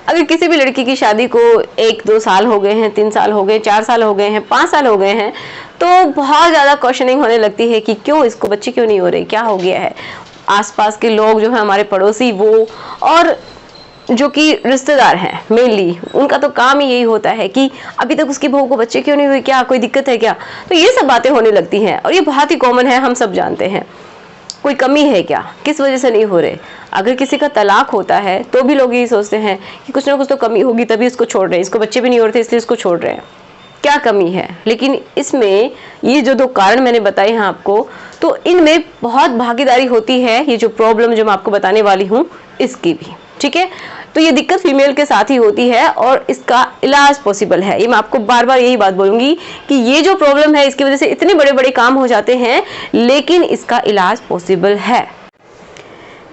अगर किसी भी लड़की की शादी को 1-2 साल हो गए हैं, 3 साल हो गए, 4 साल हो गए हैं, 5 साल हो गए हैं, तो बहुत ज़्यादा क्वेश्चनिंग होने लगती है कि क्यों इसको बच्चे क्यों नहीं हो रहे, क्या हो गया है। आसपास के लोग जो है हमारे पड़ोसी वो और जो कि रिश्तेदार हैं मेनली, उनका तो काम ही यही होता है कि अभी तक उसकी बहू को बच्चे क्यों नहीं हुए, क्या कोई दिक्कत है क्या। तो ये सब बातें होने लगती हैं और ये बहुत ही कॉमन है, हम सब जानते हैं। कोई कमी है क्या, किस वजह से नहीं हो रहे। अगर किसी का तलाक होता है तो भी लोग यही सोचते हैं कि कुछ ना कुछ तो कमी होगी तभी इसको छोड़ रहे हैं, इसको बच्चे भी नहीं हो रहे थे इसलिए इसको छोड़ रहे हैं, क्या कमी है। लेकिन इसमें ये जो 2 कारण मैंने बताए हैं आपको, तो इनमें बहुत भागीदारी होती है ये जो प्रॉब्लम जो मैं आपको बताने वाली हूँ इसकी भी, ठीक है। तो ये दिक्कत फीमेल के साथ ही होती है और इसका इलाज पॉसिबल है। ये मैं आपको बार बार यही बात बोलूंगी कि ये जो प्रॉब्लम है इसकी वजह से इतने बड़े बड़े काम हो जाते हैं, लेकिन इसका इलाज पॉसिबल है।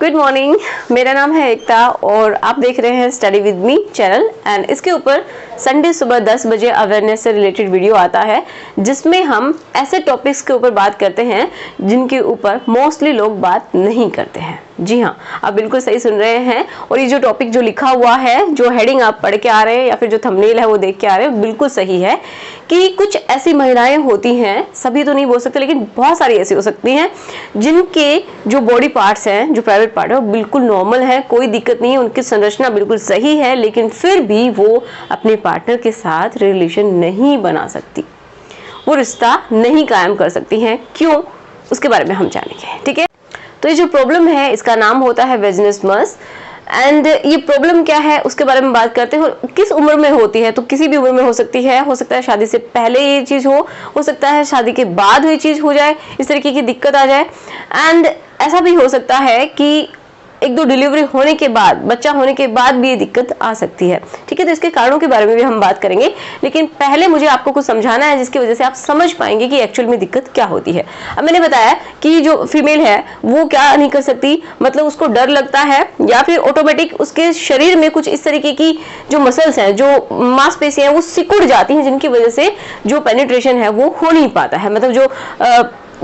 गुड मॉर्निंग, मेरा नाम है एकता और आप देख रहे हैं study with me channel. And इसके ऊपर संडे सुबह 10 बजे अवेयरनेस से रिलेटेड वीडियो आता है जिसमें हम ऐसे टॉपिक्स के ऊपर बात करते हैं जिनके ऊपर मोस्टली लोग बात नहीं करते हैं। जी हाँ, आप बिल्कुल सही सुन रहे हैं। और ये जो टॉपिक जो लिखा हुआ है, जो हेडिंग आप पढ़ के आ रहे हैं या फिर जो थंबनेल है वो देख के आ रहे हैं, बिल्कुल सही है कि कुछ ऐसी महिलाएं होती हैं, सभी तो नहीं बोल सकते लेकिन बहुत सारी ऐसी हो सकती हैं जिनके जो बॉडी पार्ट्स हैं, जो प्राइवेट पार्ट है वो बिल्कुल नॉर्मल है, कोई दिक्कत नहीं है, उनकी संरचना बिल्कुल सही है, लेकिन फिर भी वो अपने पार्टनर के साथ रिलेशन नहीं बना सकती, वो रिश्ता नहीं कायम कर सकती हैं। क्यों, उसके बारे में हम जानेंगे, ठीक है। तो ये जो प्रॉब्लम है इसका नाम होता है वेजिनिस्मस। एंड ये प्रॉब्लम क्या है उसके बारे में बात करते हैं। किस उम्र में होती है, तो किसी भी उम्र में हो सकती है। हो सकता है शादी से पहले ये चीज हो सकता है शादी के बाद ये चीज हो जाए, इस तरीके की दिक्कत आ जाए। एंड ऐसा भी हो सकता है कि 1-2 डिलीवरी होने के बाद, बच्चा होने के बाद भी ये दिक्कत आ सकती है, ठीक है। तो इसके कारणों के बारे में भी हम बात करेंगे, लेकिन पहले मुझे आपको कुछ समझाना है जिसकी वजह से आप समझ पाएंगे कि एक्चुअल में दिक्कत क्या होती है। अब मैंने बताया कि जो फीमेल है वो क्या नहीं कर सकती, मतलब उसको डर लगता है या फिर ऑटोमेटिक उसके शरीर में कुछ इस तरीके की जो मसल्स हैं, जो मांसपेशियां हैं वो सिकुड़ जाती हैं, जिनकी वजह से जो पेनिट्रेशन है वो हो नहीं पाता है। मतलब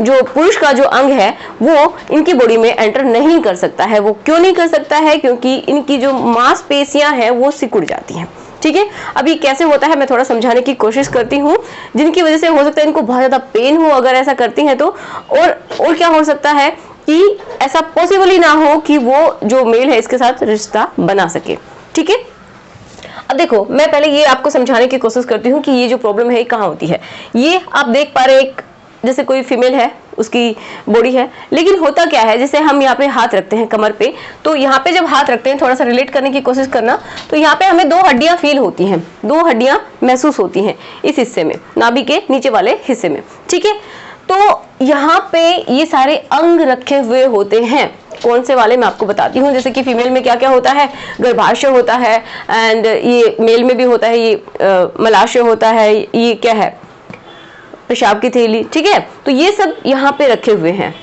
जो पुरुष का जो अंग है वो इनकी बॉडी में एंटर नहीं कर सकता है। वो क्यों नहीं कर सकता है, क्योंकि इनकी जो मांसपेशियां हैं वो सिकुड़ जाती हैं, ठीक है। अब ये कैसे होता है मैं थोड़ा समझाने की कोशिश करती हूँ, जिनकी वजह से हो सकता है इनको बहुत ज्यादा पेन हो अगर ऐसा करती हैं तो। और क्या हो सकता है कि ऐसा पॉसिबल ही ना हो कि वो जो मेल है इसके साथ रिश्ता बना सके, ठीक है। अब देखो, मैं पहले ये आपको समझाने की कोशिश करती हूँ कि ये जो प्रॉब्लम है कहाँ होती है। ये आप देख पा रहे, एक जैसे कोई फीमेल है, उसकी बॉडी है, लेकिन होता क्या है, जैसे हम यहाँ पे हाथ रखते हैं कमर पे, तो यहाँ पे जब हाथ रखते हैं, थोड़ा सा रिलेट करने की कोशिश करना, तो यहाँ पे हमें 2 हड्डियां फील होती हैं, 2 हड्डियां महसूस होती हैं इस हिस्से में, नाभि के नीचे वाले हिस्से में, ठीक है। तो यहाँ पे ये सारे अंग रखे हुए होते हैं। कौन से वाले मैं आपको बताती हूँ। जैसे कि फीमेल में क्या क्या होता है, गर्भाशय होता है, एंड ये मेल में भी होता है, ये मलाशय होता है, ये क्या है, पेशाब की थैली, ठीक है। तो ये सब यहाँ पे रखे हुए हैं,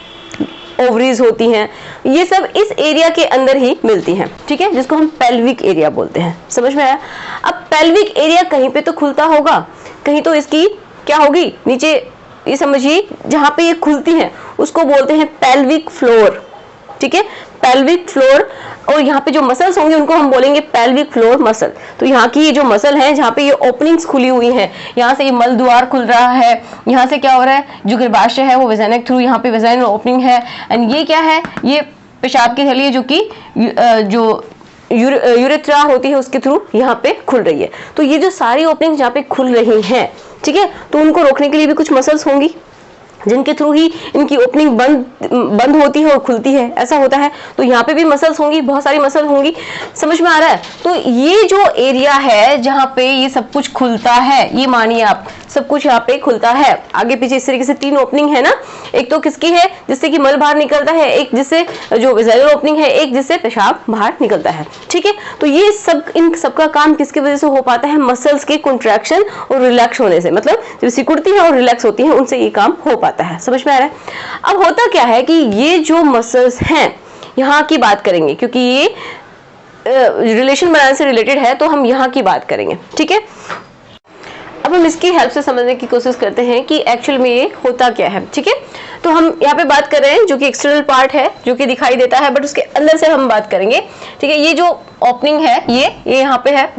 ओवरीज होती हैं, ये सब इस एरिया के अंदर ही मिलती हैं, ठीक है, जिसको हम पेल्विक एरिया बोलते हैं। समझ में आया। अब पेल्विक एरिया कहीं पे तो खुलता होगा, कहीं तो इसकी क्या होगी, नीचे ये समझिए जहाँ पे ये खुलती हैं उसको बोलते हैं पेल्विक फ्लोर, ठीक है, पेल्विक फ्लोर। और यहाँ पे जो मसल्स होंगे उनको हम बोलेंगे पेल्विक फ्लोर मसल। तो यहाँ की ये जो मसल है, जहाँ पे ये ओपनिंग्स खुली हुई हैं, यहाँ से ये मल द्वार खुल रहा है, यहाँ से क्या हो रहा है, जो गर्भाशय है वो वेजाइना के थ्रू यहाँ पे वेजाइनल ओपनिंग है। एंड ये क्या है, ये पेशाब की थैली है जो कि जो यूरेथ्रा होती है उसके थ्रू यहाँ पे खुल रही है। तो ये जो सारी ओपनिंग यहाँ पे खुल रही हैं, ठीक है, तो उनको रोकने के लिए भी कुछ मसल्स होंगी जिनके थ्रू ही इनकी ओपनिंग बंद होती है और खुलती है, ऐसा होता है। तो यहाँ पे भी मसल्स होंगी, बहुत सारी मसल होंगी, समझ में आ रहा है। तो ये जो एरिया है जहाँ पे ये सब कुछ खुलता है, ये मानिए आप सब कुछ यहाँ पे खुलता है, आगे पीछे इस तरीके से 3 ओपनिंग है ना, एक तो किसकी है जिससे कि मल बाहर निकलता है, एक जिससे जो वेजाइनल ओपनिंग है, एक जिससे पेशाब बाहर निकलता है, ठीक है। तो ये सब, इन सबका काम किसकी वजह से हो पाता है, मसल्स के कॉन्ट्रैक्शन और रिलैक्स होने से, मतलब जो सिकुड़ती है और रिलैक्स होती है उनसे ये काम हो पाता है। समझ में आ रहा है। अब होता क्या है कि ये जो मसल्स हैं, यहाँ की बात करेंगे क्योंकि ये रिलेशन बनाने से रिलेटेड है, तो हम यहाँ की बात करेंगे, ठीक है। अब हम इसकी हेल्प से समझने की कोशिश करते हैं कि एक्चुअल में ये होता क्या है, ठीक है। तो हम यहाँ पे बात कर रहे हैं जो कि एक्सटर्नल पार्ट है, जो कि दिखाई देता है, बट उसके अंदर से हम बात करेंगे। ठीक है, ये जो ओपनिंग है ये यहाँ पे है,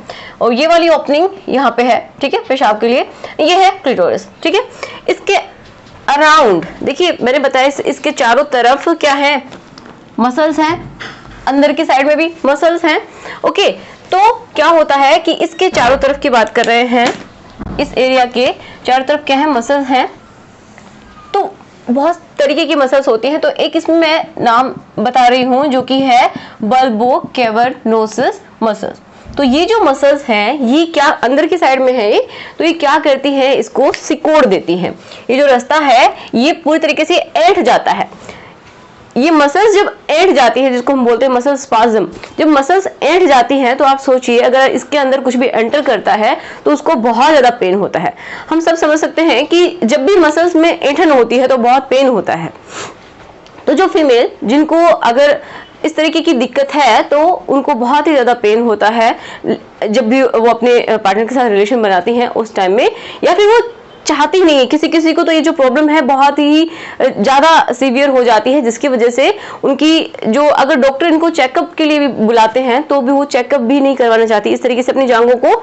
और ये वाली ओपनिंग यहाँ पे है। ठीक है, पेशाब के लिए ये है क्लिटोरिस। ठीक है, इसके अराउंड देखिए मैंने बताया इसके चारों तरफ क्या है, मसल्स हैं, अंदर की साइड में भी मसल्स हैं। ओके, तो क्या होता है कि इसके चारों तरफ की बात कर रहे हैं, इस एरिया के चारों तरफ क्या है, मसल्स हैं। तो बहुत तरीके की मसल्स होती हैं, तो एक इसमें मैं नाम बता रही हूं जो कि है बल्बो कैवर्नोसिस मसल्स। तो ये जो मसल्स हैं ये क्या अंदर की साइड में है, तो ये क्या करती है, इसको सिकोड़ देती हैं। ये जो रास्ता है ये पूरी तरीके से ऐंठ जाता है। ये मसल्स जब ऐंठ जाती है, जिसको हम बोलते हैं मसल स्पाज्म, जब मसल्स ऐंठ जाती हैं तो आप सोचिए अगर इसके अंदर कुछ भी एंटर करता है तो उसको बहुत ज्यादा पेन होता है। हम सब समझ सकते हैं कि जब भी मसल्स में ऐंठन होती है तो बहुत पेन होता है। तो जो फीमेल जिनको अगर इस तरीके की दिक्कत है तो उनको बहुत ही ज्यादा पेन होता है जब भी वो अपने पार्टनर के साथ रिलेशन बनाती हैं उस टाइम में, या फिर वो चाहती नहीं है। किसी किसी को तो ये जो प्रॉब्लम है बहुत ही ज्यादा सीवियर हो जाती है, जिसकी वजह से उनकी जो अगर डॉक्टर इनको चेकअप के लिए भी बुलाते हैं तो भी वो चेकअप भी नहीं करवाना चाहती। इस तरीके से अपनी जांघों को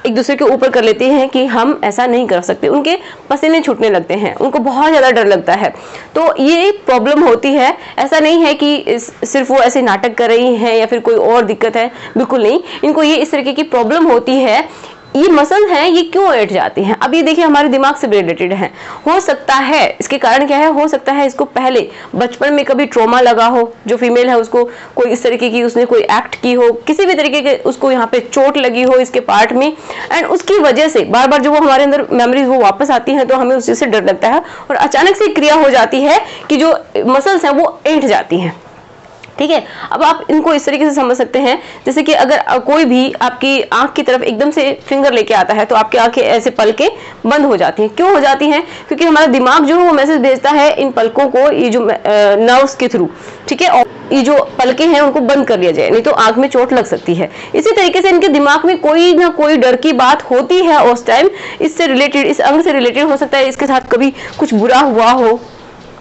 एक दूसरे के ऊपर कर लेते हैं कि हम ऐसा नहीं कर सकते। उनके पसीने छूटने लगते हैं, उनको बहुत ज्यादा डर लगता है। तो ये प्रॉब्लम होती है। ऐसा नहीं है कि सिर्फ वो ऐसे नाटक कर रही हैं या फिर कोई और दिक्कत है, बिल्कुल नहीं। इनको ये इस तरीके की प्रॉब्लम होती है। ये मसल हैं, ये क्यों ऐंठ जाती हैं? अब ये देखिए हमारे दिमाग से रिलेटेड है। हो सकता है इसके कारण क्या है, हो सकता है इसको पहले बचपन में कभी ट्रॉमा लगा हो, जो फीमेल है उसको कोई इस तरीके की उसने कोई एक्ट की हो, किसी भी तरीके के उसको यहाँ पे चोट लगी हो इसके पार्ट में, एंड उसकी वजह से बार बार जो वो हमारे अंदर मेमोरीज वो वापस आती हैं तो हमें उस चीज से डर लगता है और अचानक से क्रिया हो जाती है कि जो मसल्स हैं वो ऐंठ जाती हैं। ठीक है, अब आप इनको इस तरीके से समझ सकते हैं जैसे कि अगर कोई भी आपकी आंख की तरफ एकदम से फिंगर लेके आता है तो आपकी आंखें ऐसे पलकें बंद हो जाती हैं। क्यों हो जाती हैं? क्योंकि हमारा दिमाग जो है वो मैसेज भेजता है इन पलकों को, ये जो नर्व्स के थ्रू। ठीक है, और ये जो पलकें हैं उनको बंद कर लिया जाए, नहीं तो आंख में चोट लग सकती है। इसी तरीके से इनके दिमाग में कोई ना कोई डर की बात होती है उस टाइम, इससे रिलेटेड, इस अंग से रिलेटेड हो सकता है इसके साथ कभी कुछ बुरा हुआ हो,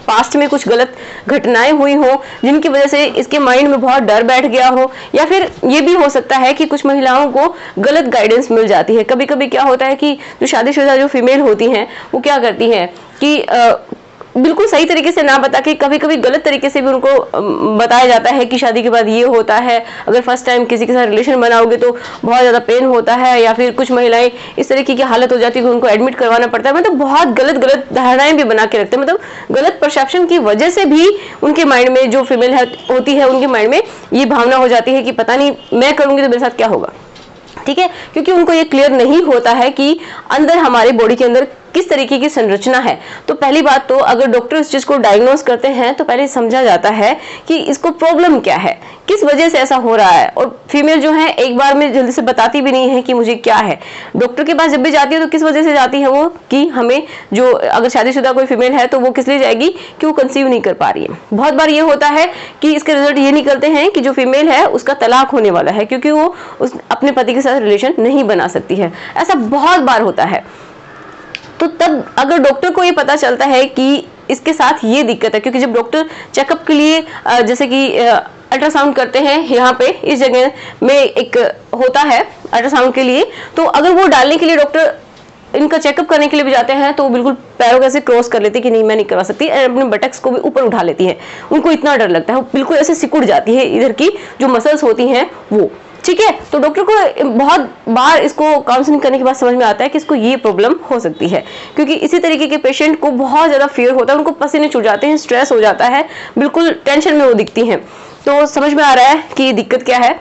पास्ट में कुछ गलत घटनाएं हुई हो जिनकी वजह से इसके माइंड में बहुत डर बैठ गया हो, या फिर ये भी हो सकता है कि कुछ महिलाओं को गलत गाइडेंस मिल जाती है। कभी कभी क्या होता है कि जो शादीशुदा जो फीमेल होती हैं वो क्या करती हैं कि बिल्कुल सही तरीके से ना बता के कभी कभी गलत तरीके से भी उनको बताया जाता है कि शादी के बाद ये होता है, अगर फर्स्ट टाइम किसी के साथ रिलेशन बनाओगे तो बहुत ज्यादा पेन होता है, या फिर कुछ महिलाएं इस तरीके की हालत हो जाती है कि उनको एडमिट करवाना पड़ता है। मतलब बहुत गलत गलत धारणाएं भी बना के रखते हैं, मतलब गलत परसेप्शन की वजह से भी उनके माइंड में, जो फीमेल होती है उनके माइंड में ये भावना हो जाती है कि पता नहीं मैं करूंगी तो मेरे साथ क्या होगा। ठीक है, क्योंकि उनको ये क्लियर नहीं होता है कि अंदर हमारे बॉडी के अंदर किस तरीके की संरचना है। तो पहली बात तो अगर डॉक्टर इस चीज को डायग्नोस करते हैं तो पहले समझा जाता है कि इसको प्रॉब्लम क्या है, किस वजह से ऐसा हो रहा है। और फीमेल जो है एक बार में जल्दी से बताती भी नहीं है कि मुझे क्या है। डॉक्टर के पास जब भी जाती है तो किस वजह से जाती है वो, कि हमें जो अगर शादीशुदा कोई फीमेल है तो वो किस लिए जाएगी कि वो कंसीव नहीं कर पा रही है। बहुत बार ये होता है कि इसके रिजल्ट ये निकलते हैं कि जो फीमेल है उसका तलाक होने वाला है, क्योंकि वो अपने पति के साथ रिलेशन नहीं बना सकती है। ऐसा बहुत बार होता है। तो तब अगर डॉक्टर को ये पता चलता है कि इसके साथ ये दिक्कत है, क्योंकि जब डॉक्टर चेकअप के लिए जैसे कि अल्ट्रासाउंड करते हैं यहाँ पे इस जगह में एक होता है अल्ट्रासाउंड के लिए, तो अगर वो डालने के लिए डॉक्टर इनका चेकअप करने के लिए भी जाते हैं तो बिल्कुल पैरों कैसे क्रॉस कर लेती है कि नहीं मैं नहीं करवा सकती, अपने बटक्स को भी ऊपर उठा लेती है। उनको इतना डर लगता है, वो बिल्कुल ऐसे सिकुड़ जाती है इधर की जो मसल्स होती हैं वो। ठीक है, तो डॉक्टर को बहुत बार इसको काउंसलिंग करने के बाद समझ में आता है कि इसको ये प्रॉब्लम हो सकती है, क्योंकि इसी तरीके के पेशेंट को बहुत ज्यादा फियर होता है, उनको पसीने छूट जाते हैं, स्ट्रेस हो जाता है, बिल्कुल टेंशन में वो दिखती हैं। तो समझ में आ रहा है कि ये दिक्कत क्या है।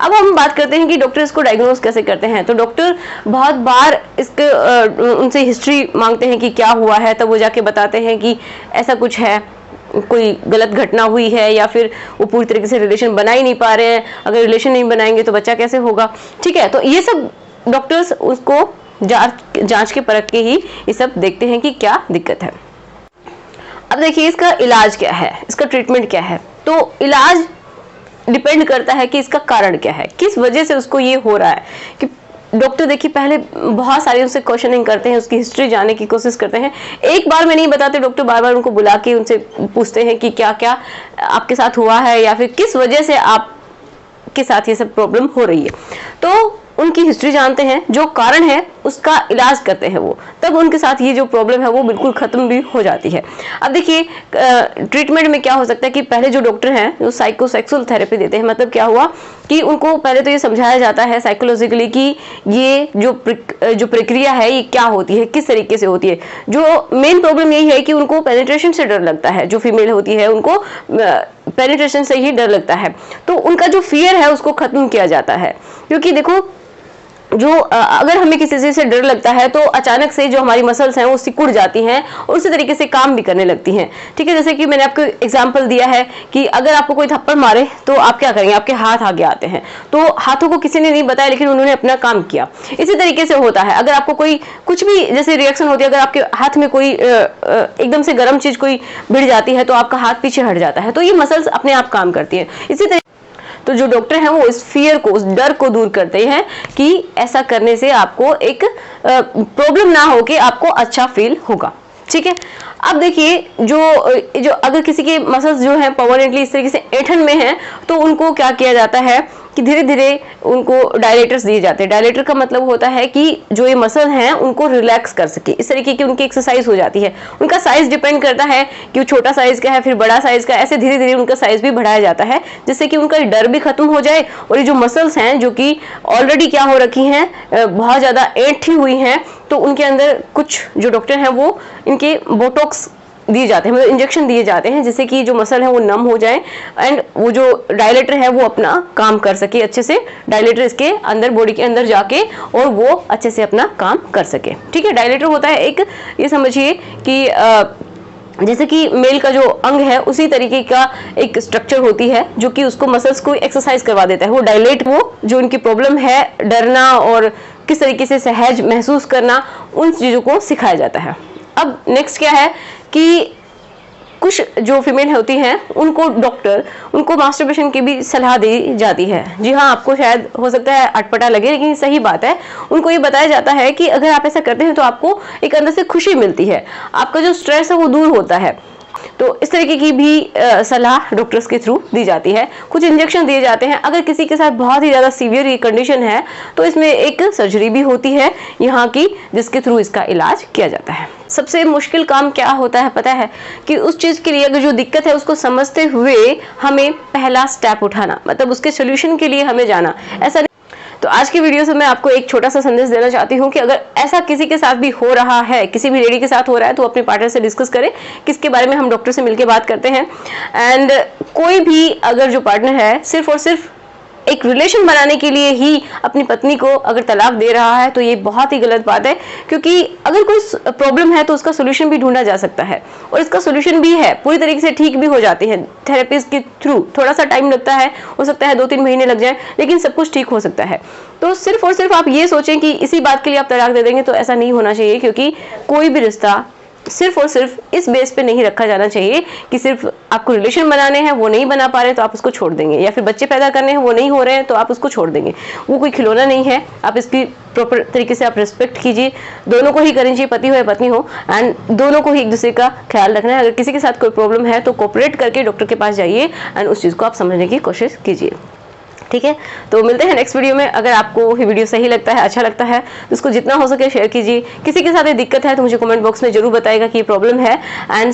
अब हम बात करते हैं कि डॉक्टर इसको डायग्नोस कैसे करते हैं। तो डॉक्टर बहुत बार इसके उनसे हिस्ट्री मांगते हैं कि क्या हुआ है, तब वो जाके बताते हैं कि ऐसा कुछ है, कोई गलत घटना हुई है, या फिर वो पूरी तरीके से रिलेशन बना ही नहीं पा रहे हैं। अगर रिलेशन नहीं बनाएंगे तो बच्चा कैसे होगा। ठीक है, तो ये सब डॉक्टर्स उसको जांच के परख के ही ये सब देखते हैं कि क्या दिक्कत है। अब देखिए इसका इलाज क्या है, इसका ट्रीटमेंट क्या है। तो इलाज डिपेंड करता है कि इसका कारण क्या है, किस वजह से उसको ये हो रहा है। कि डॉक्टर देखिए पहले बहुत सारी उनसे क्वेश्चनिंग करते हैं, उसकी हिस्ट्री जानने की कोशिश करते हैं। एक बार में नहीं बताते डॉक्टर, बार बार उनको बुला के उनसे पूछते हैं कि क्या क्या आपके साथ हुआ है या फिर किस वजह से आपके साथ ये सब प्रॉब्लम हो रही है। तो उनकी हिस्ट्री जानते हैं, जो कारण है उसका इलाज करते हैं वो, तब उनके साथ ये जो प्रॉब्लम है वो बिल्कुल खत्म भी हो जाती है। अब देखिए ट्रीटमेंट में क्या हो सकता है कि पहले जो डॉक्टर हैं जो साइकोसेक्सुअल थेरेपी देते हैं, मतलब क्या हुआ कि उनको पहले तो ये समझाया जाता है साइकोलॉजिकली कि ये जो प्रक्रिया है ये क्या होती है, किस तरीके से होती है। जो मेन प्रॉब्लम यही है कि उनको पेनिट्रेशन से डर लगता है, जो फीमेल होती है उनको पेनिट्रेशन से ही डर लगता है। तो उनका जो फियर है उसको खत्म किया जाता है, क्योंकि देखो जो अगर हमें किसी चीज से डर लगता है तो अचानक से जो हमारी मसल्स हैं वो सिकुड़ जाती हैं और उसी तरीके से काम भी करने लगती हैं। ठीक है, जैसे कि मैंने आपको एग्जांपल दिया है कि अगर आपको कोई थप्पड़ मारे तो आप क्या करेंगे, आपके हाथ आगे आते हैं। तो हाथों को किसी ने नहीं बताया लेकिन उन्होंने अपना काम किया। इसी तरीके से होता है, अगर आपको कोई कुछ भी जैसे रिएक्शन होती है, अगर आपके हाथ में कोई एकदम से गर्म चीज कोई भिड़ जाती है तो आपका हाथ पीछे हट जाता है। तो ये मसल्स अपने आप काम करती है। इसी तरीके तो जो डॉक्टर हैं वो इस फियर को, उस डर को दूर करते हैं कि ऐसा करने से आपको एक प्रॉब्लम ना हो कि आपको अच्छा फील होगा। ठीक है, अब देखिए जो अगर किसी के मसल्स जो हैं परमानेंटली इस तरीके से ऐंठन में हैं तो उनको क्या किया जाता है कि धीरे धीरे उनको डायलेटर्स दिए जाते हैं। डायलेटर का मतलब होता है कि जो ये मसल हैं उनको रिलैक्स कर सके, इस तरीके की उनकी एक्सरसाइज हो जाती है। उनका साइज डिपेंड करता है कि वो छोटा साइज का है फिर बड़ा साइज का, ऐसे धीरे धीरे उनका साइज भी बढ़ाया जाता है जिससे कि उनका डर भी खत्म हो जाए और ये जो मसल्स हैं जो कि ऑलरेडी क्या हो रखी हैं, बहुत ज्यादा ऐंठी हुई हैं, तो उनके अंदर कुछ जो डॉक्टर हैं वो इनके बोटॉक्स दिए जाते हैं, मतलब इंजेक्शन दिए जाते हैं जिससे कि जो मसल है वो नम हो जाए एंड वो जो डायलेटर है वो अपना काम कर सके अच्छे से। डायलेटर इसके अंदर बॉडी के अंदर जाके और वो अच्छे से अपना काम कर सके। ठीक है, डायलेटर होता है एक, ये समझिए कि जैसे कि मेल का जो अंग है उसी तरीके का एक स्ट्रक्चर होती है जो कि उसको मसल्स को एक्सरसाइज करवा देता है। वो डायलेट, वो जो उनकी प्रॉब्लम है डरना और किस तरीके से सहज महसूस करना, उन चीजों को सिखाया जाता है। अब नेक्स्ट क्या है कि कुछ जो फीमेल होती हैं उनको डॉक्टर उनको मास्टरबेशन की भी सलाह दी जाती है। जी हाँ, आपको शायद हो सकता है अटपटा लगे लेकिन सही बात है। उनको ये बताया जाता है कि अगर आप ऐसा करते हैं तो आपको एक अंदर से खुशी मिलती है, आपका जो स्ट्रेस है वो दूर होता है। तो इस तरीके की भी सलाह डॉक्टर्स के थ्रू दी जाती है। कुछ इंजेक्शन दिए जाते हैं। अगर किसी के साथ बहुत ही ज़्यादा सीवियर कंडीशन है तो इसमें एक सर्जरी भी होती है यहाँ की, जिसके थ्रू इसका इलाज किया जाता है। सबसे मुश्किल काम क्या होता है पता है कि उस चीज़ के लिए अगर जो दिक्कत है उसको समझते हुए हमें पहला स्टेप उठाना, मतलब उसके सोल्यूशन के लिए हमें जाना। ऐसा तो आज की वीडियो से मैं आपको एक छोटा सा संदेश देना चाहती हूँ कि अगर ऐसा किसी के साथ भी हो रहा है, किसी भी लेडी के साथ हो रहा है, तो अपने पार्टनर से डिस्कस करें किसके बारे में हम डॉक्टर से मिलकर बात करते हैं। एंड कोई भी अगर जो पार्टनर है सिर्फ और सिर्फ एक रिलेशन बनाने के लिए ही अपनी पत्नी को अगर तलाक दे रहा है तो ये बहुत ही गलत बात है, क्योंकि अगर कोई प्रॉब्लम है तो उसका सोल्यूशन भी ढूंढा जा सकता है और इसका सोल्यूशन भी है, पूरी तरीके से ठीक भी हो जाती है थेरेपिस्ट के थ्रू। थोड़ा सा टाइम लगता है, हो सकता है 2-3 महीने लग जाए, लेकिन सब कुछ ठीक हो सकता है। तो सिर्फ और सिर्फ आप ये सोचें कि इसी बात के लिए आप तलाक दे देंगे, तो ऐसा नहीं होना चाहिए, क्योंकि कोई भी रिश्ता सिर्फ और सिर्फ इस बेस पे नहीं रखा जाना चाहिए कि सिर्फ आपको रिलेशन बनाने हैं, वो नहीं बना पा रहे तो आप उसको छोड़ देंगे, या फिर बच्चे पैदा करने हैं वो नहीं हो रहे हैं तो आप उसको छोड़ देंगे। वो कोई खिलौना नहीं है, आप इसकी प्रॉपर तरीके से आप रिस्पेक्ट कीजिए। दोनों को ही करनी चाहिए, पति हो या पत्नी हो, एंड दोनों को ही एक दूसरे का ख्याल रखना है। अगर किसी के साथ कोई प्रॉब्लम है तो कोऑपरेट करके डॉक्टर के पास जाइए एंड उस चीज़ को आप समझने की कोशिश कीजिए। ठीक है, तो मिलते हैं नेक्स्ट वीडियो में। अगर आपको ये वीडियो सही लगता है, अच्छा लगता है तो इसको जितना हो सके शेयर कीजिए। किसी के साथ ये दिक्कत है तो मुझे कमेंट बॉक्स में जरूर बताइएगा कि ये प्रॉब्लम है, एंड